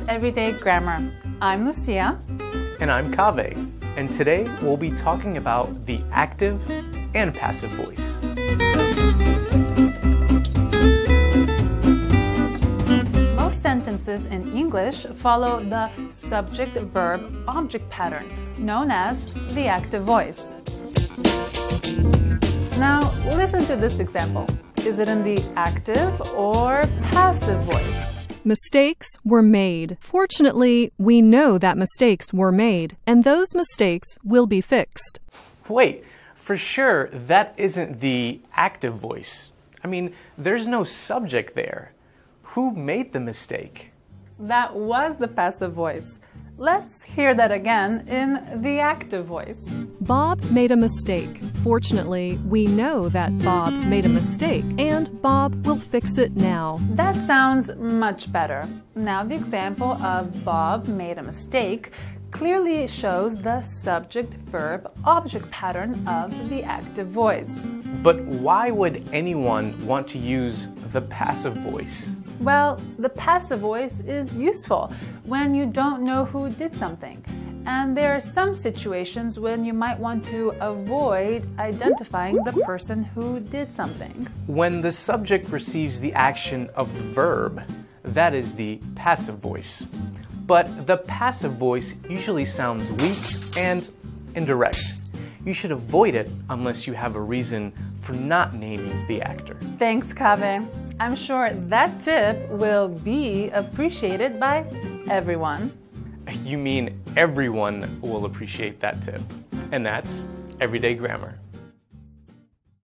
Everyday Grammar. I'm Lucia. And I'm Kaveh. And today we'll be talking about the active and passive voice. Most sentences in English follow the subject-verb-object pattern, known as the active voice. Now, listen to this example. Is it in the active or passive voice? Mistakes were made. Fortunately, we know that mistakes were made, and those mistakes will be fixed. Wait, for sure, that isn't the active voice. I mean, there's no subject there. Who made the mistake? That was the passive voice. Let's hear that again in the active voice. Bob made a mistake. Fortunately, we know that Bob made a mistake, and Bob will fix it now. That sounds much better. Now, the example of Bob made a mistake clearly shows the subject-verb-object pattern of the active voice. But why would anyone want to use the passive voice? Well, the passive voice is useful when you don't know who did something. And there are some situations when you might want to avoid identifying the person who did something. When the subject receives the action of the verb, that is the passive voice. But the passive voice usually sounds weak and indirect. You should avoid it unless you have a reason for not naming the actor. Thanks, Kaveh. I'm sure that tip will be appreciated by everyone. You mean everyone will appreciate that tip. And that's Everyday Grammar.